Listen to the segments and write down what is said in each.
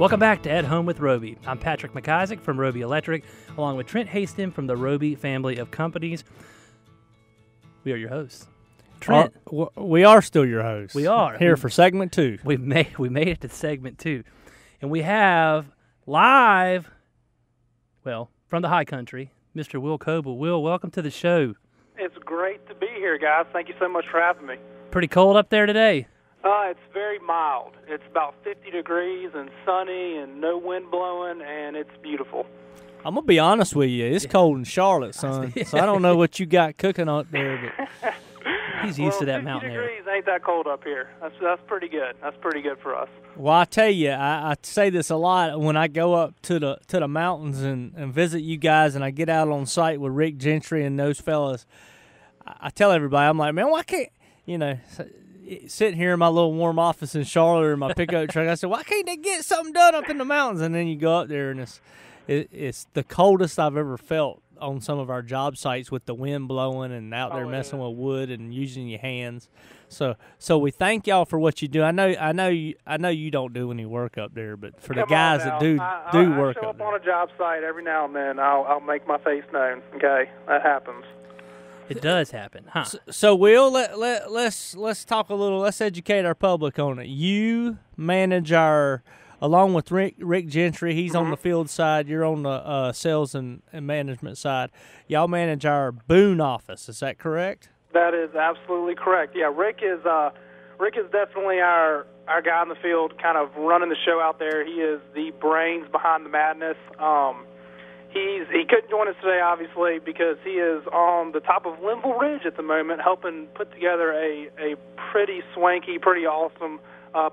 Welcome back to At Home with Roby. I'm Patrick McIsaac from Roby Electric, along with Trent Haston from the Roby family of companies. We are your hosts. Trent. We are still your hosts. We are. Here for segment 2. We made it to segment 2. And we have live, well, from the high country, Mr. Will Coble. Will, welcome to the show. It's great to be here, guys. Thank you so much for having me. Pretty cold up there today. It's very mild. It's about 50 degrees and sunny and no wind blowing, and it's beautiful. I'm going to be honest with you. It's cold in Charlotte, son. So I don't know what you got cooking up there. But he's used to that mountain air. 50 degrees ain't that cold up here. That's pretty good. That's pretty good for us. Well, I tell you, I say this a lot when I go up to the mountains and visit you guys, and I get out on site with Rick Gentry and those fellas. I tell everybody, I'm like, man, why can't, sitting here in my little warm office in Charlotte or my pickup truck, I said, why can't they get something done up in the mountains? And then you go up there, and it's the coldest I've ever felt on some of our job sites with the wind blowing and out there messing with wood and using your hands. So we thank y'all for what you do. I know you don't do any work up there, but for the guys that do work up there. I show up there on a job site every now and then. I'll make my face known. Okay, that happens. It does happen, huh? So Will, let's talk a little. Let's educate our public on it. You manage along with Rick Gentry. He's on the field side. You're on the sales and management side. Y'all manage our Boone office. Is that correct? That is absolutely correct. Yeah, Rick is definitely our guy in the field, kind of running the show out there. He is the brains behind the madness. He couldn't join us today, obviously, because he is on the top of Linville Ridge at the moment, helping put together a pretty swanky, pretty awesome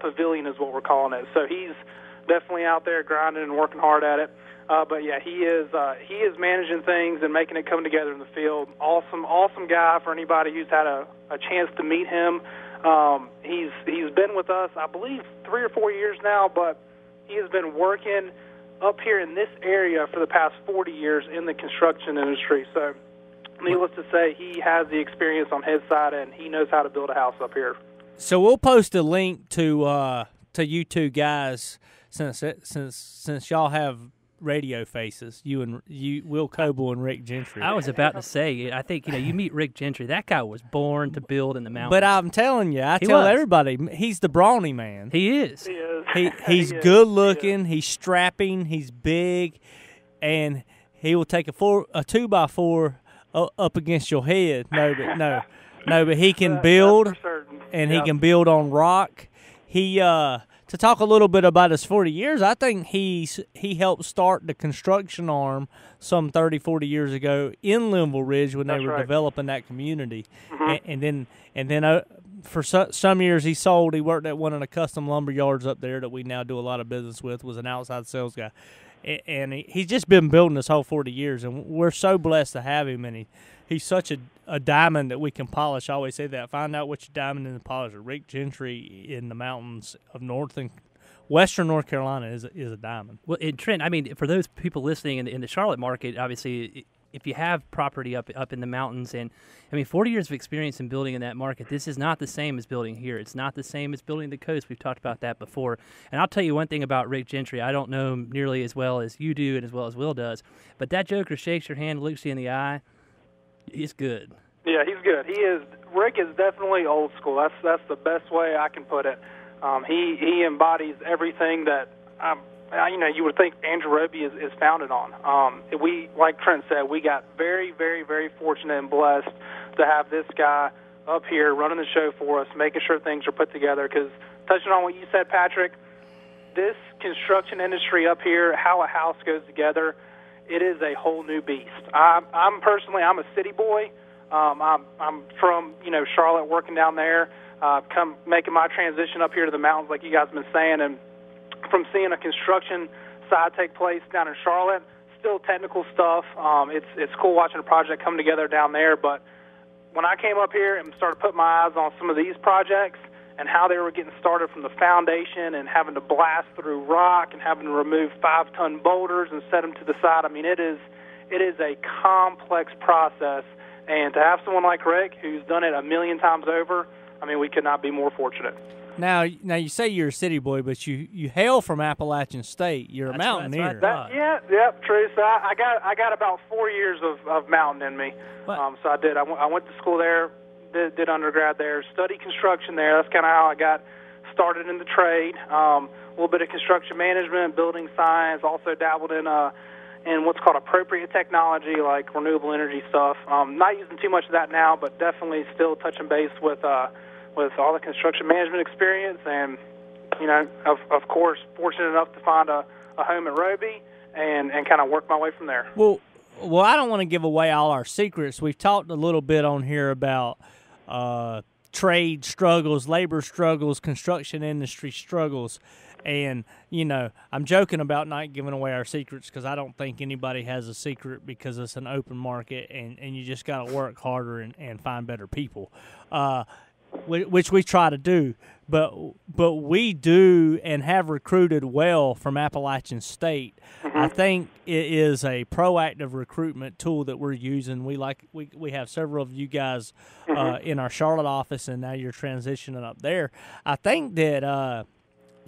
pavilion is what we're calling it. So he's definitely out there grinding and working hard at it. But yeah, he is managing things and making it come together in the field. Awesome guy for anybody who's had a chance to meet him. He's been with us, I believe, 3 or 4 years now, but he has been working up here in this area for the past 40 years in the construction industry. So needless to say, he has the experience on his side, and he knows how to build a house up here. So we'll post a link to you two guys since y'all have radio faces, you Will Coble and Rick Gentry. I was about to say, I think you meet Rick Gentry. That guy was born to build in the mountains. But I'm telling you, I tell everybody, he's the brawny man. He is. He is. He's good looking. He's strapping. He's big, and he will take a 2x4 up against your head. No, but he can build, and he can build on rock. To talk a little bit about his 40 years, I think he helped start the construction arm some 30, 40 years ago in Linville Ridge when they were developing that community. Mm-hmm. And then for some years he worked at one of the custom lumber yards up there that we now do a lot of business with, was an outside sales guy. And he's just been building this whole 40 years, and we're so blessed to have him, and he's such a diamond that we can polish. I always say that. Find out what your diamond in the polisher. Rick Gentry in the mountains of western North Carolina is a diamond. Well, and Trent, I mean, for those people listening in the Charlotte market, obviously, if you have property up in the mountains, and I mean, 40 years of experience in building in that market, this is not the same as building here. It's not the same as building the coast. We've talked about that before. And I'll tell you one thing about Rick Gentry. I don't know him nearly as well as you do and as well as Will does, but that joker shakes your hand, looks you in the eye. He's good. Yeah, he's good. Rick is definitely old school. That's the best way I can put it. He embodies everything that you would think Andrew Roby is founded on. We, like Trent said, we got very, very, very fortunate and blessed to have this guy up here running the show for us, making sure things are put together. Because touching on what you said, Patrick, this construction industry up here, how a house goes together, it is a whole new beast. I'm a city boy. I'm from Charlotte, working down there. Making my transition up here to the mountains, like you guys have been saying, and from seeing a construction side take place down in Charlotte, still technical stuff. It's cool watching a project come together down there. But when I came up here and started putting my eyes on some of these projects and how they were getting started from the foundation and having to blast through rock and having to remove 5-ton boulders and set them to the side, I mean, it is a complex process. And to have someone like Rick, who's done it a million times over, I mean, we could not be more fortunate. Now you say you're a city boy, but you hail from Appalachian State. You're a mountaineer. True. So I got about 4 years of mountain in me. So I did. I went to school there, did undergrad there, studied construction there. That's kind of how I got started in the trade. A little bit of construction management, building science. Also dabbled in what's called appropriate technology, like renewable energy stuff. Not using too much of that now, but definitely still touching base with all the construction management experience, and of course, fortunate enough to find a home at Roby and kind of work my way from there. Well, I don't want to give away all our secrets. We've talked a little bit on here about trade struggles, labor struggles, construction industry struggles. And, I'm joking about not giving away our secrets because I don't think anybody has a secret because it's an open market and you just got to work harder and find better people, which we try to do. But we do and have recruited well from Appalachian State. Mm-hmm. I think it is a proactive recruitment tool that we're using. We have several of you guys in our Charlotte office, and now you're transitioning up there. I think that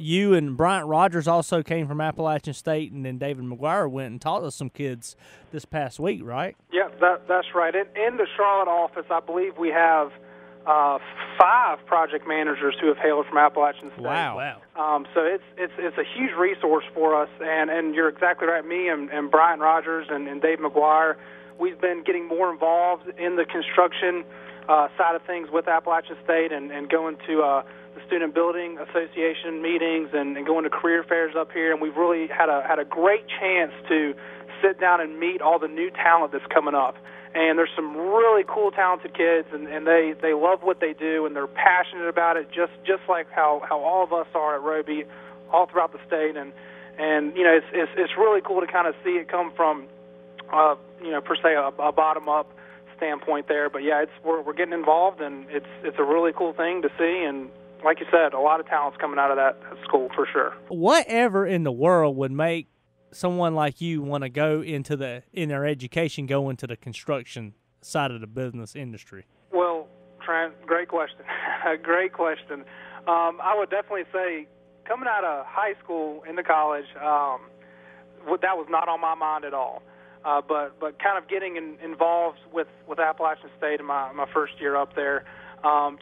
you and Bryant Rogers also came from Appalachian State, and then David McGuire went and taught us some kids this past week, right? Yeah, that's right. In the Charlotte office, I believe we have 5 project managers who have hailed from Appalachian State. Wow. So it's a huge resource for us, and you're exactly right. Me and Bryant Rogers and Dave McGuire, we've been getting more involved in the construction side of things with Appalachian State and going to the Student Building Association meetings and going to career fairs up here, and we've really had a great chance to sit down and meet all the new talent that's coming up. And there's some really cool, talented kids, and they love what they do, and they're passionate about it, just like how all of us are at Roby, all throughout the state. And it's really cool to kind of see it come from per se a bottom up standpoint there. But yeah, we're getting involved, and it's a really cool thing to see. And like you said, a lot of talent's coming out of that school for sure. Whatever in the world would make someone like you want to go in their education, go into the construction side of the business industry? Well, Trent, great question. Great question. I would definitely say coming out of high school into college, that was not on my mind at all. But kind of getting involved with Appalachian State in my first year up there,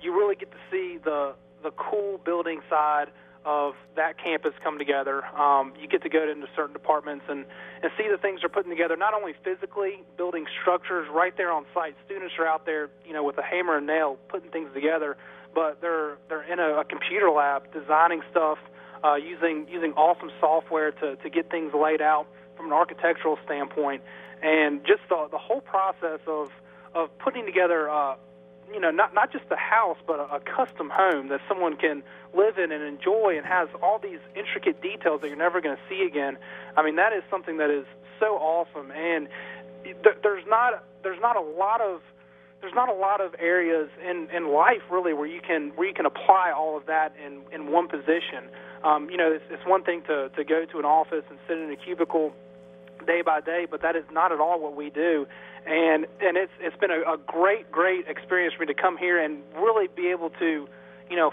you really get to see the cool building side of that campus come together. You get to go into certain departments and see the things they're putting together, not only physically building structures right there on site. Students are out there, with a hammer and nail putting things together, but they're in a computer lab designing stuff, using awesome software to get things laid out from an architectural standpoint. And just the whole process of putting together not just a house, but a custom home that someone can live in and enjoy and has all these intricate details that you're never going to see again. I mean, that is something that is so awesome. And there's not a lot of areas in life really where you can apply all of that in one position. It's one thing to go to an office and sit in a cubicle day by day, but that is not at all what we do. And it's been a great experience for me to come here and really be able to,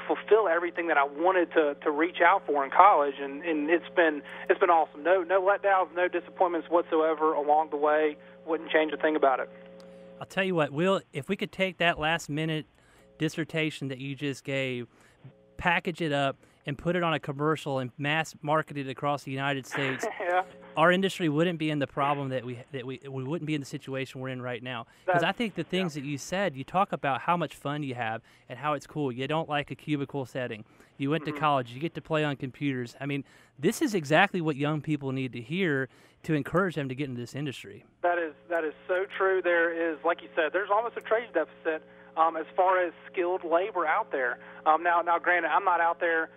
fulfill everything that I wanted to reach out for in college, and it's been awesome. No letdowns, no disappointments whatsoever along the way. Wouldn't change a thing about it. I'll tell you what, Will, if we could take that last minute dissertation that you just gave, package it up, and put it on a commercial and mass market it across the United States, yeah. Our industry wouldn't be in the problem that we wouldn't be in the situation we're in right now. Because I think the things that you said, you talk about how much fun you have and how it's cool. You don't like a cubicle setting. You went to college. You get to play on computers. I mean, this is exactly what young people need to hear to encourage them to get into this industry. That is so true. There is, like you said, there's almost a trades deficit as far as skilled labor out there. Now, granted, I'm not out there,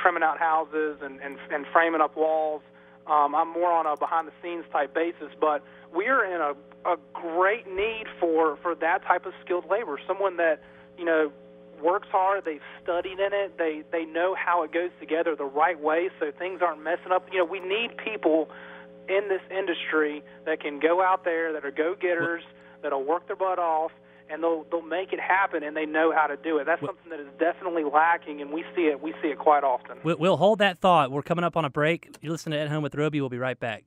trimming out houses and framing up walls. I'm more on a behind-the-scenes type basis, but we are in a great need for that type of skilled labor, someone that, works hard, they've studied in it, they know how it goes together the right way so things aren't messing up. We need people in this industry that can go out there, that are go-getters, that'll work their butt off, and they'll make it happen, and they know how to do it. That's something that is definitely lacking, and we see it quite often. We'll hold that thought. We're coming up on a break. You're listening to At Home with Roby. We'll be right back.